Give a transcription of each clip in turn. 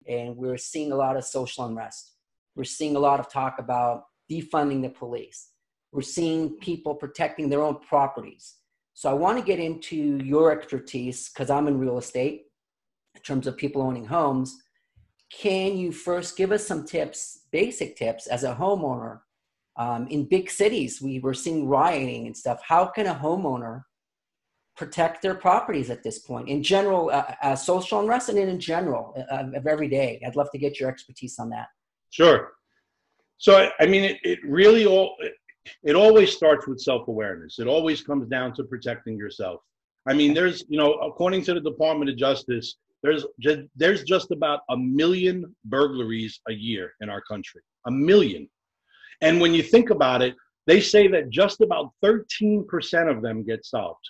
and we're seeing a lot of social unrest. We're seeing a lot of talk about defunding the police. We're seeing people protecting their own properties. So I want to get into your expertise because I'm in real estate in terms of people owning homes. Can you first give us some tips, basic tips as a homeowner? In big cities, we were seeing rioting and stuff. How can a homeowner protect their properties at this point? In general, social unrest and in general of every day. I'd love to get your expertise on that. Sure. So, I mean, it always starts with self-awareness. It always comes down to protecting yourself. I mean, there's, according to the Department of Justice, there's just about 1 million burglaries a year in our country. 1 million. And when you think about it, they say that just about 13% of them get solved.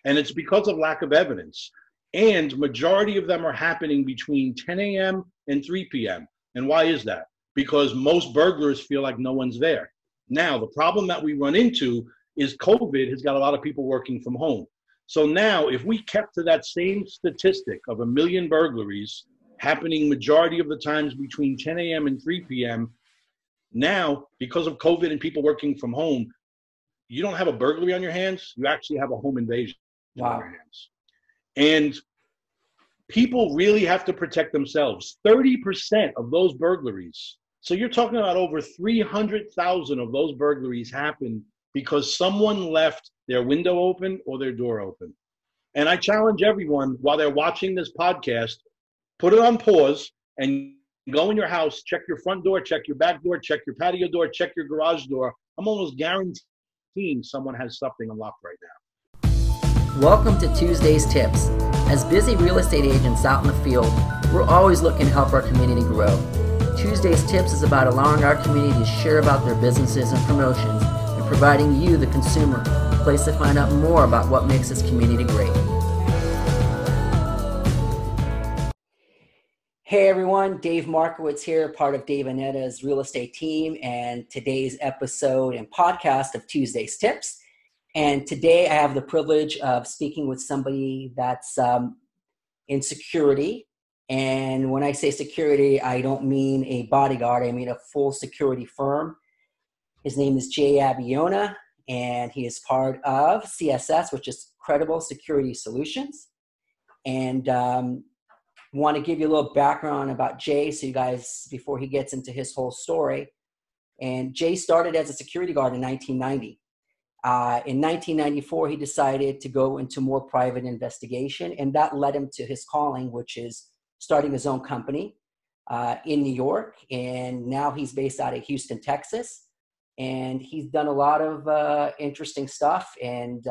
And it's because of lack of evidence. And majority of them are happening between 10 a.m. and 3 p.m. And why is that? Because most burglars feel like no one's there. Now, the problem that we run into is COVID has got a lot of people working from home. So now, if we kept to that same statistic of 1 million burglaries happening majority of the times between 10 a.m. and 3 p.m., now, because of COVID and people working from home, you don't have a burglary on your hands. You actually have a home invasion on your hands. And people really have to protect themselves. 30% of those burglaries. So you're talking about over 300,000 of those burglaries happen because someone left their window open or their door open. And I challenge everyone while they're watching this podcast, put it on pause and go in your house, check your front door, check your back door, check your patio door, check your garage door. I'm almost guaranteeing someone has something unlocked right now. Welcome to Tuesday's Tips. As busy real estate agents out in the field, we're always looking to help our community grow. Tuesday's Tips is about allowing our community to share about their businesses and promotions and providing you, the consumer, a place to find out more about what makes this community great. Hey everyone, Dave Markowicz here, part of Dave Neta's real estate team, and today's episode and podcast of Tuesday's Tips. And today I have the privilege of speaking with somebody that's in security. And when I say security, I don't mean a bodyguard, I mean a full security firm. His name is Abiona, and he is part of CSS, which is Credible Security Solutions. And want to give you a little background about Jay, so you guys, before he gets into his whole story. And Jay started as a security guard in 1990. In 1994, he decided to go into more private investigation, and that led him to his calling, which is starting his own company in New York. And now he's based out of Houston, Texas. And he's done a lot of interesting stuff, and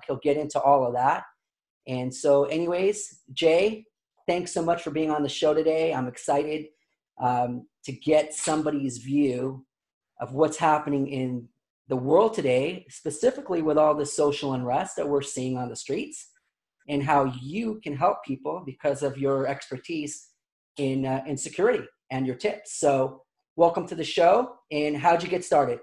he'll get into all of that. And so anyways, Jay, thanks so much for being on the show today. I'm excited to get somebody's view of what's happening in the world today, specifically with all the social unrest that we're seeing on the streets, and how you can help people because of your expertise in security and your tips. So welcome to the show. And how'd you get started?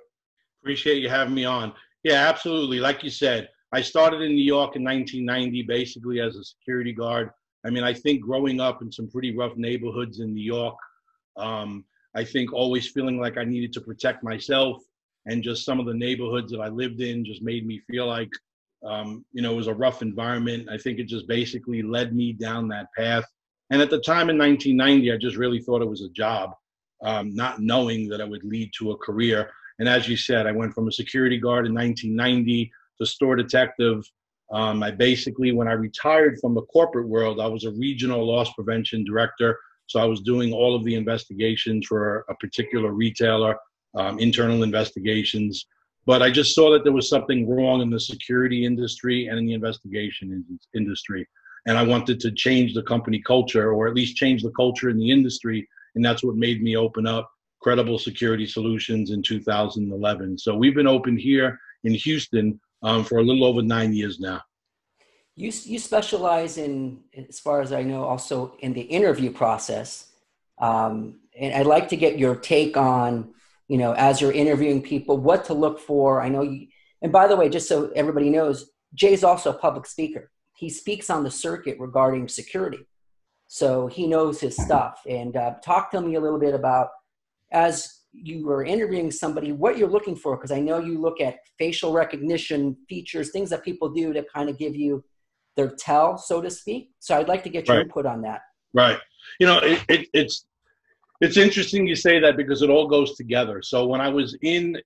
Appreciate you having me on. Yeah, absolutely. Like you said, I started in New York in 1990, basically as a security guard. I mean, I think growing up in some pretty rough neighborhoods in New York, I think always feeling like I needed to protect myself, and just some of the neighborhoods that I lived in just made me feel like, it was a rough environment. I think it just basically led me down that path. And at the time in 1990, I just really thought it was a job, not knowing that it would lead to a career. And as you said, I went from a security guard in 1990 to store detective. I basically, when I retired from the corporate world, I was a regional loss prevention director. So I was doing all of the investigations for a particular retailer, internal investigations. But I just saw that there was something wrong in the security industry and in the investigation industry. And I wanted to change the company culture, or at least change the culture in the industry. And that's what made me open up Credible Security Solutions in 2011. So we've been open here in Houston for a little over 9 years now. You specialize in, as far as I know, also in the interview process. And I'd like to get your take on, as you're interviewing people, what to look for. I know you, and by the way, just so everybody knows, Jay's also a public speaker. He speaks on the circuit regarding security. So he knows his stuff. And talk to me a little bit about, as you were interviewing somebody, what you're looking for, because I know you look at facial recognition features, things that people do to kind of give you their tell, so to speak. So I'd like to get your input on that. Right. You know, it's interesting you say that, because it all goes together. So when I was in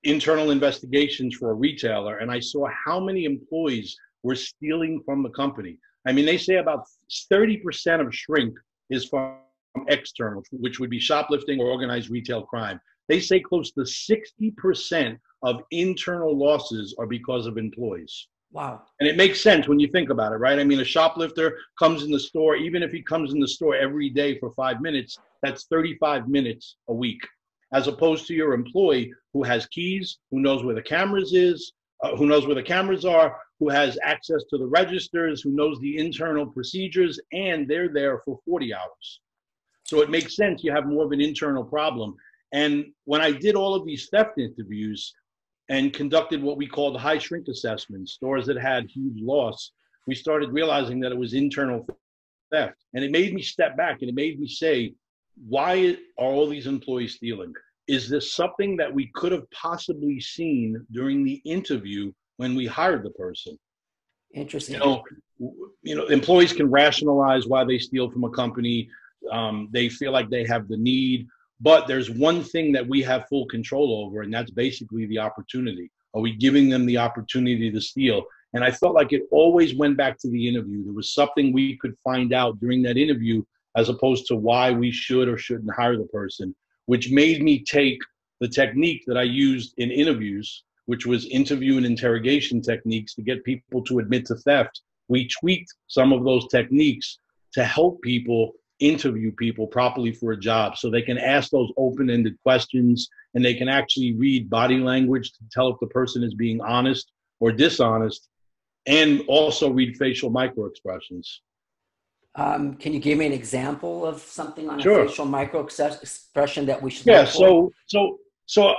internal investigations for a retailer, and I saw how many employees were stealing from the company. I mean, they say about 30% of shrink is from external, which would be shoplifting or organized retail crime. They say close to 60% of internal losses are because of employees. Wow. And it makes sense when you think about it, right? I mean, a shoplifter comes in the store, even if he comes in the store every day for 5 minutes, that's 35 minutes a week, as opposed to your employee who has keys, who knows where the cameras who knows where the cameras are, who has access to the registers, who knows the internal procedures, and they're there for 40 hours. So it makes sense you have more of an internal problem. And when I did all of these theft interviews and conducted what we called high shrink assessments, stores that had huge loss, we started realizing that it was internal theft. And it made me step back, and it made me say, why are all these employees stealing? Is this something that we could have possibly seen during the interview when we hired the person? Interesting. You know, employees can rationalize why they steal from a company. They feel like they have the need, but there's one thing that we have full control over, and that's basically the opportunity. Are we giving them the opportunity to steal? And I felt like it always went back to the interview. There was something we could find out during that interview, as opposed to why we should or shouldn't hire the person, which made me take the technique that I used in interviews, which was interview and interrogation techniques to get people to admit to theft. We tweaked some of those techniques to help people interview people properly for a job, so they can ask those open-ended questions, and they can actually read body language to tell if the person is being honest or dishonest, and also read facial micro expressions. Can you give me an example of something on Sure. a facial micro expression that we should Yeah, look for? so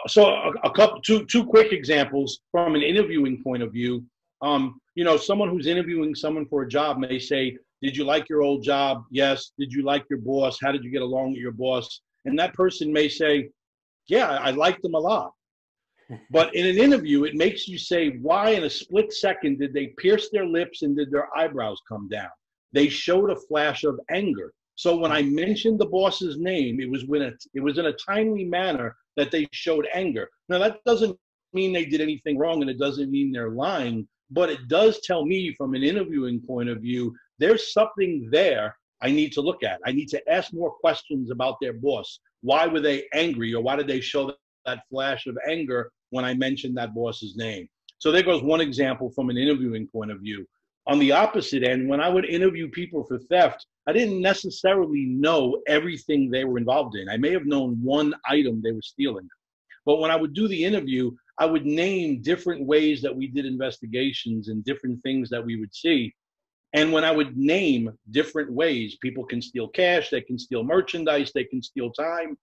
a couple, two quick examples from an interviewing point of view. You know, someone who's interviewing someone for a job may say, did you like your old job? Yes. Did you like your boss? How did you get along with your boss? And that person may say, yeah, I liked them a lot. But in an interview, it makes you say, why in a split second did they pierce their lips and did their eyebrows come down? They showed a flash of anger. So when I mentioned the boss's name, it was in a timely manner that they showed anger. Now, that doesn't mean they did anything wrong, and it doesn't mean they're lying, but it does tell me from an interviewing point of view, there's something there I need to look at. I need to ask more questions about their boss. Why were they angry, or why did they show that flash of anger when I mentioned that boss's name? So there goes one example from an interviewing point of view. On the opposite end, when I would interview people for theft, I didn't necessarily know everything they were involved in. I may have known one item they were stealing. But when I would do the interview, I would name different ways that we did investigations and different things that we would see. And when I would name different ways, people can steal cash, they can steal merchandise, they can steal time,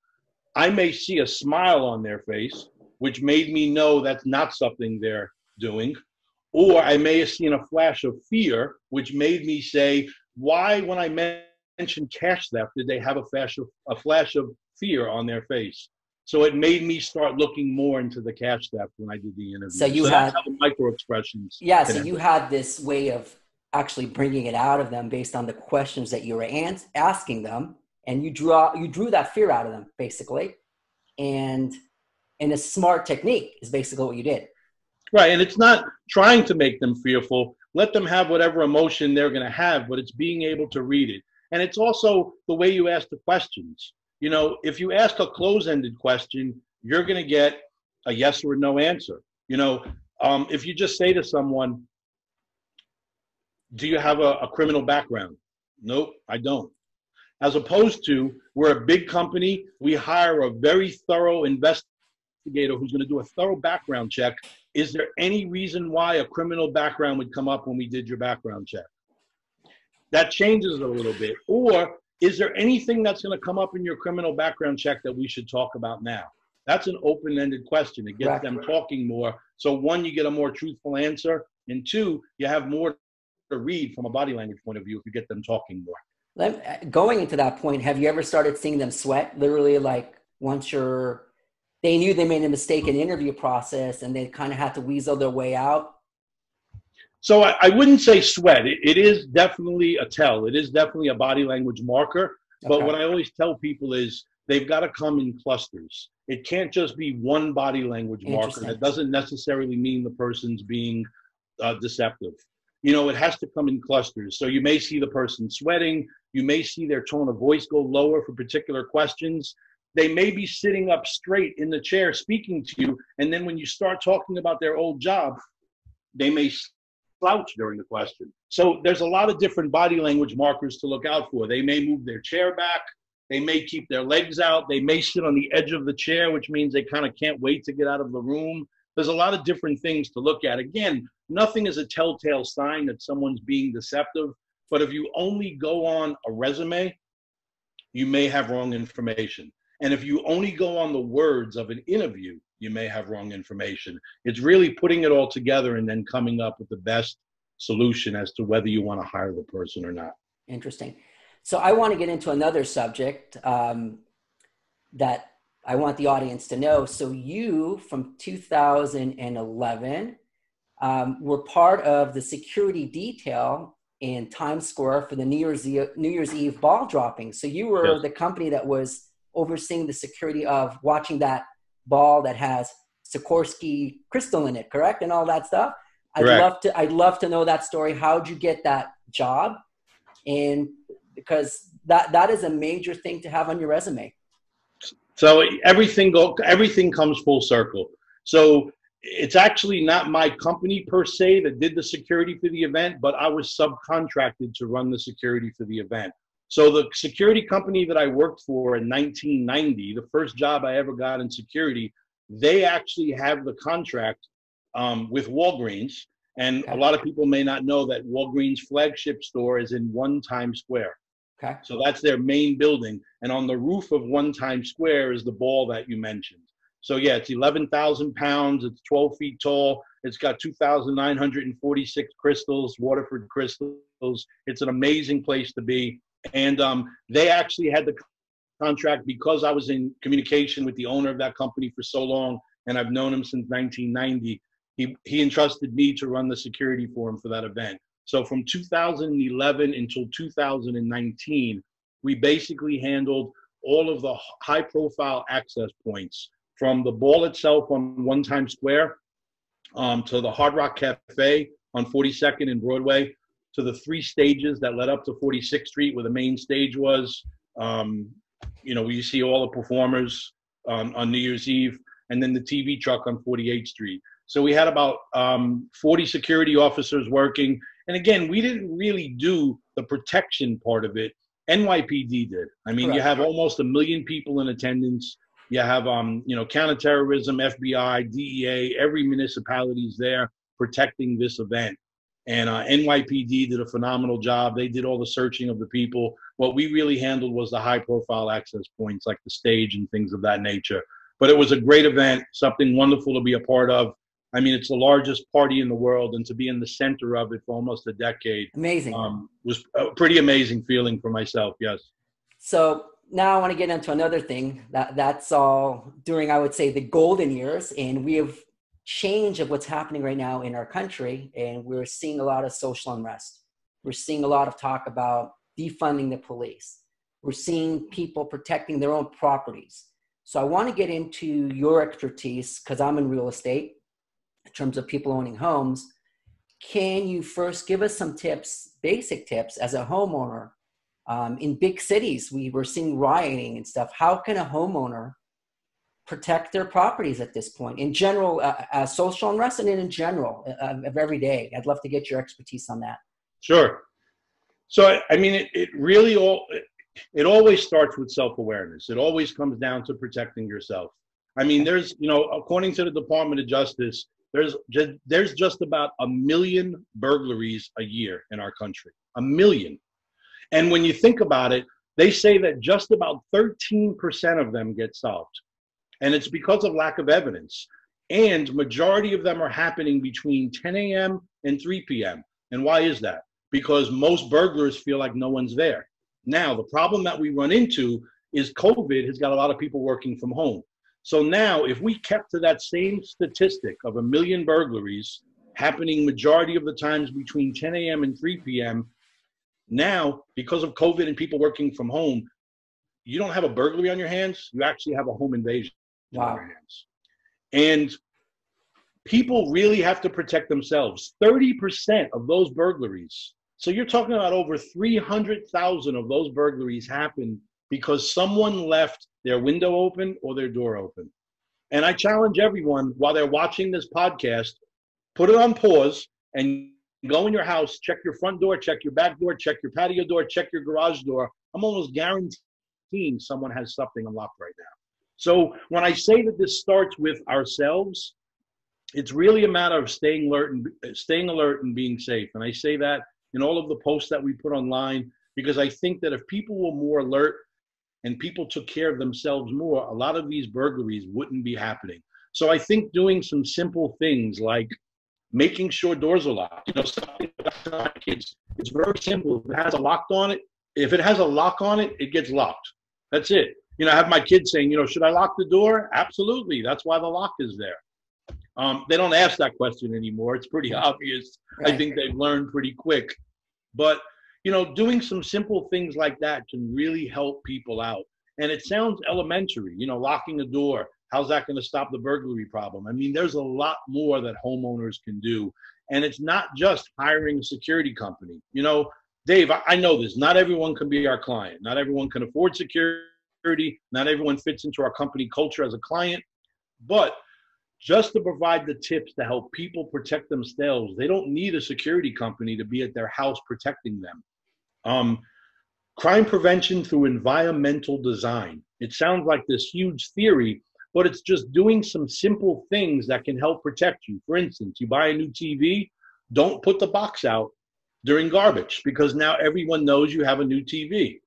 I may see a smile on their face, which made me know that's not something they're doing. Or I may have seen a flash of fear, which made me say, why, when I mentioned cash theft, did they have a flash of fear on their face? So it made me start looking more into the cash theft when I did the interview. So you that's how the micro expressions. Yeah, so you had this way of actually bringing it out of them based on the questions that you were asking them, and you drew that fear out of them, basically. And a smart technique is basically what you did. Right, and it's not trying to make them fearful. Let them have whatever emotion they're going to have, but it's being able to read it. And it's also the way you ask the questions. You know, if you ask a close-ended question, you're going to get a yes or no answer. You know, if you just say to someone, do you have a criminal background? Nope, I don't. As opposed to, we're a big company, we hire a very thorough investigator who's going to do a thorough background check. Is there any reason why a criminal background would come up when we did your background check? That changes a little bit. Or is there anything that's going to come up in your criminal background check that we should talk about now? That's an open-ended question. It gets them talking more. So one, you get a more truthful answer. And two, you have more read from a body language point of view if you get them talking more. Going into that point, have you ever started seeing them sweat? Literally, like once they knew they made a mistake in the interview process and they kind of had to weasel their way out? So I wouldn't say sweat. It is definitely a tell. It is definitely a body language marker. But Okay. what I always tell people is they've got to come in clusters. It can't just be one body language marker. That doesn't necessarily mean the person's being deceptive. You know, it has to come in clusters. So you may see the person sweating. You may see their tone of voice go lower for particular questions. They may be sitting up straight in the chair speaking to you. And then when you start talking about their old job, they may slouch during the question. So there's a lot of different body language markers to look out for. They may move their chair back. They may keep their legs out. They may sit on the edge of the chair, which means they kind of can't wait to get out of the room. There's a lot of different things to look at. Again, nothing is a telltale sign that someone's being deceptive. But if you only go on a resume, you may have wrong information. And if you only go on the words of an interview, you may have wrong information. It's really putting it all together and then coming up with the best solution as to whether you want to hire the person or not. Interesting. So I want to get into another subject that I want the audience to know. So you, from 2011, were part of the security detail in Times Square for the New Year's Eve ball dropping. So you were Yes. the company that was overseeing the security of watching that ball that has Sikorsky crystal in it, correct? And all that stuff. Correct. I'd love to know that story. How'd you get that job? And because that is a major thing to have on your resume. So everything comes full circle. So it's actually not my company per se that did the security for the event, but I was subcontracted to run the security for the event. So the security company that I worked for in 1990, the first job I ever got in security, they actually have the contract with Walgreens. And Okay. a lot of people may not know that Walgreens flagship store is in One Times Square. Okay. So that's their main building. And on the roof of One Times Square is the ball that you mentioned. So yeah, it's 11,000 pounds. It's 12 feet tall. It's got 2,946 crystals, Waterford crystals. It's an amazing place to be. And they actually had the contract because I was in communication with the owner of that company for so long, and I've known him since 1990. He entrusted me to run the security for him for that event. So from 2011 until 2019, we basically handled all of the high-profile access points, from the ball itself on One Times Square to the Hard Rock Cafe on 42nd and Broadway, to the 3 stages that led up to 46th Street where the main stage was. You know, you see all the performers on New Year's Eve, and then the TV truck on 48th Street. So we had about 40 security officers working. And again, we didn't really do the protection part of it. NYPD did. I mean, Correct. You have almost 1 million people in attendance. You have, you know, counterterrorism, FBI, DEA, every municipality is there protecting this event. And NYPD did a phenomenal job. They did all the searching of the people. What we really handled was the high-profile access points, like the stage and things of that nature. But it was a great event, something wonderful to be a part of. I mean, it's the largest party in the world, and to be in the center of it for almost a decade, Amazing. Was a pretty amazing feeling for myself, yes. So now I want to get into another thing that's all during, I would say, the golden years, and we have change of what's happening right now in our country, and we're seeing a lot of social unrest. We're seeing a lot of talk about defunding the police. We're seeing people protecting their own properties. So I want to get into your expertise, because I'm in real estate, in terms of people owning homes. Can you first give us some tips, basic tips, as a homeowner? In big cities, we were seeing rioting and stuff. How can a homeowner protect their properties at this point? In general, social unrest, and in general, of every day. I'd love to get your expertise on that. Sure. So, I mean, it always starts with self-awareness. It always comes down to protecting yourself. I mean, there's, you know, according to the Department of Justice, there's just about 1 million burglaries a year in our country. 1 million. And when you think about it, they say that just about 13% of them get solved. And it's because of lack of evidence. And majority of them are happening between 10 a.m. and 3 p.m. And why is that? because most burglars feel like no one's there. Now, the problem that we run into is COVID has got a lot of people working from home. So now if we kept to that same statistic of 1 million burglaries happening majority of the times between 10 a.m. and 3 p.m., now, because of COVID and people working from home, you don't have a burglary on your hands, you actually have a home invasion on your hands. And people really have to protect themselves. 30% of those burglaries, so you're talking about over 300,000 of those burglaries happen because someone left their window open or their door open. And I challenge everyone, while they're watching this podcast, put it on pause and go in your house, check your front door, check your back door, check your patio door, check your garage door. I'm almost guaranteeing someone has something unlocked right now. So when I say that this starts with ourselves, it's really a matter of staying alert and being safe. And I say that in all of the posts that we put online, because I think that if people were more alert and people took care of themselves more, a lot of these burglaries wouldn't be happening. So I think doing some simple things like making sure doors are locked. You know, something about our kids, it's very simple. If it has a lock on it, it gets locked. That's it. You know, I have my kids saying, you know, should I lock the door? Absolutely. That's why the lock is there. They don't ask that question anymore. It's pretty obvious. Right. I think they've learned pretty quick. But, you know, doing some simple things like that can really help people out. And it sounds elementary, you know, locking a door. How's that going to stop the burglary problem? I mean, there's a lot more that homeowners can do. And it's not just hiring a security company. You know, Dave, I know this. Not everyone can be our client. Not everyone can afford security. Not everyone fits into our company culture as a client. But just to provide the tips to help people protect themselves, they don't need a security company to be at their house protecting them. Crime prevention through environmental design. It sounds like this huge theory, but it's just doing some simple things that can help protect you. For instance, you buy a new TV, don't put the box out during garbage, because now everyone knows you have a new TV.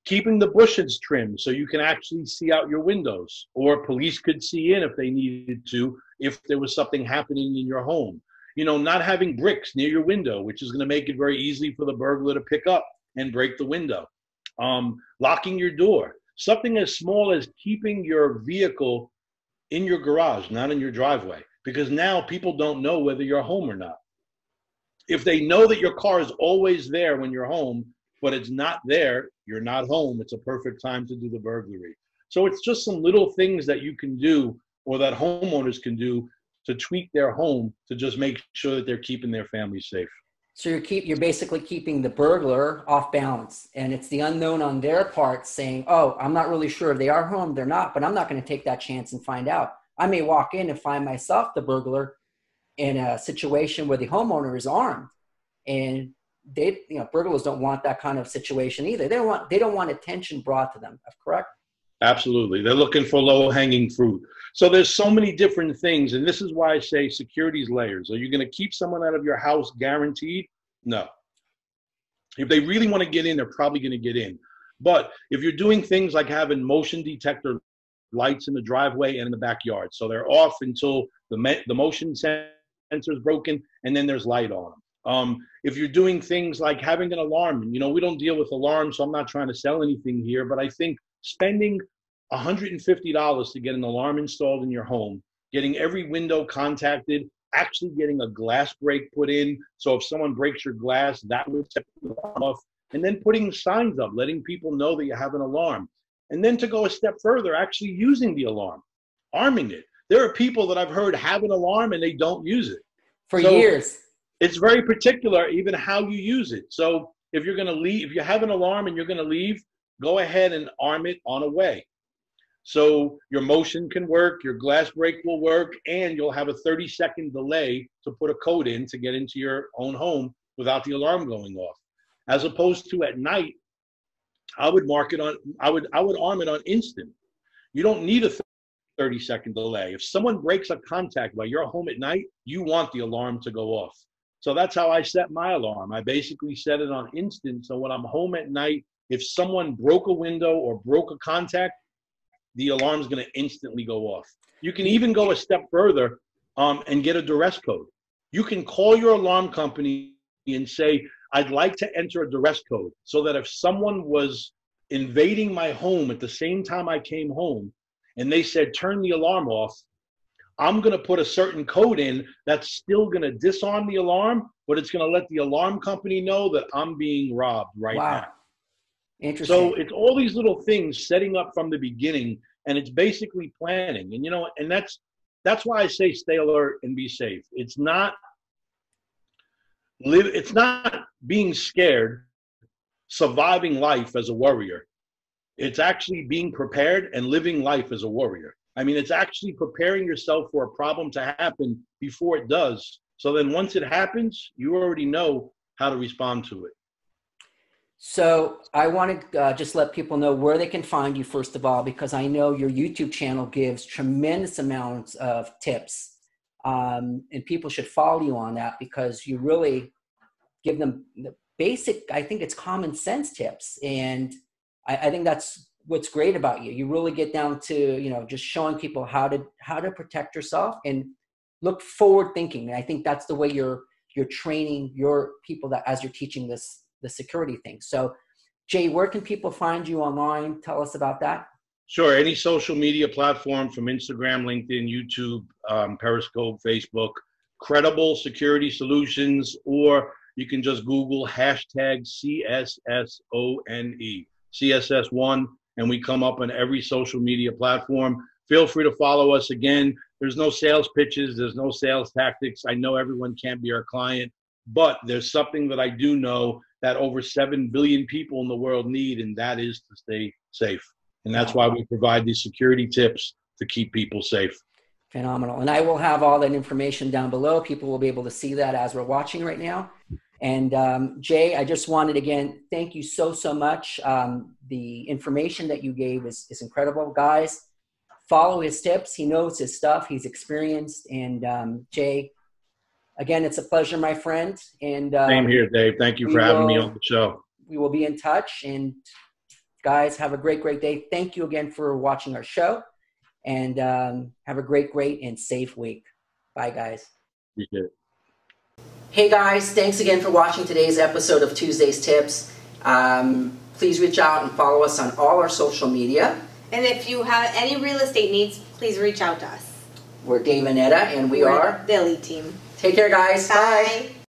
Keeping the bushes trimmed so you can actually see out your windows, or police could see in if they needed to, if there was something happening in your home. You know, not having bricks near your window, which is going to make it very easy for the burglar to pick up and break the window. Locking your door. Something as small as keeping your vehicle in your garage, not in your driveway, because now people don't know whether you're home or not. If they know that your car is always there when you're home, but it's not there, you're not home, it's a perfect time to do the burglary. So it's just some little things that you can do, or that homeowners can do, to tweak their home to just make sure that they're keeping their family safe. So you're basically keeping the burglar off balance, and it's the unknown on their part saying, oh, I'm not really sure if they are home, they're not, but I'm not going to take that chance and find out. I may walk in and find myself the burglar in a situation where the homeowner is armed, and burglars don't want that kind of situation either. They don't want attention brought to them. Correct? Absolutely. They're looking for low-hanging fruit. So there's so many different things, and this is why I say security's layers. Are you going to keep someone out of your house guaranteed? No. If they really want to get in, they're probably going to get in. But if you're doing things like having motion detector lights in the driveway and in the backyard, so they're off until the motion sensor is broken, and then there's light on them. If you're doing things like having an alarm, you know, we don't deal with alarms, so I'm not trying to sell anything here, but I think spending $150 to get an alarm installed in your home, getting every window contacted, actually getting a glass break put in, so if someone breaks your glass, that would set the alarm off, and then putting signs up, letting people know that you have an alarm. And then to go a step further, actually using the alarm, arming it. There are people that I've heard have an alarm and they don't use it. For years. It's very particular even how you use it. So if you're going to leave, if you have an alarm and you're going to leave, go ahead and arm it on a way. So your motion can work, your glass break will work, and you'll have a 30-second delay to put a code in to get into your own home without the alarm going off. As opposed to at night, I would arm it on instant. You don't need a 30-second delay. If someone breaks a contact while you're home at night, you want the alarm to go off. So that's how I set my alarm. I basically set it on instant. So when I'm home at night, if someone broke a window or broke a contact, the alarm is going to instantly go off. You can even go a step further and get a duress code. You can call your alarm company and say, I'd like to enter a duress code so that if someone was invading my home at the same time I came home and they said, turn the alarm off, I'm going to put a certain code in that's still going to disarm the alarm, but it's going to let the alarm company know that I'm being robbed right now. Interesting. So it's all these little things setting up from the beginning, and it's basically planning. And, you know, and that's why I say stay alert and be safe. It's not being scared, surviving life as a warrior. It's actually being prepared and living life as a warrior. I mean, it's actually preparing yourself for a problem to happen before it does. So then once it happens, you already know how to respond to it. So I want to just let people know where they can find you, first of all, because I know your YouTube channel gives tremendous amounts of tips. And people should follow you on that because you really give them the basic, I think it's common sense tips. And I think that's what's great about you. You really get down to, you know, just showing people how to protect yourself and look forward thinking. And I think that's the way you're training your people that as you're teaching the security thing. So Jay, where can people find you online? Tell us about that. Sure. Any social media platform from Instagram, LinkedIn, YouTube, Periscope, Facebook, Credible Security Solutions, or you can just Google hashtag CSSONE, CSS1, and we come up on every social media platform. Feel free to follow us. Again, there's no sales pitches. There's no sales tactics. I know everyone can't be our client, but there's something that I do know that over 7 billion people in the world need, and that is to stay safe. And that's why we provide these security tips to keep people safe. Phenomenal. And I will have all that information down below. People will be able to see that as we're watching right now. And Jay, I just wanted, again, thank you so much. The information that you gave is incredible. Guys, follow his tips. He knows his stuff. He's experienced. And Jay, again, it's a pleasure, my friend. And same here, Dave. Thank you for having me on the show. We will be in touch. And guys, have a great day. Thank you again for watching our show. And have a great and safe week. Bye, guys. Appreciate it. Hey, guys. Thanks again for watching today's episode of Tuesday's Tips. Please reach out and follow us on all our social media. And if you have any real estate needs, please reach out to us. We're Dave Neta, and we're the Elite Team. Take care, guys. Bye.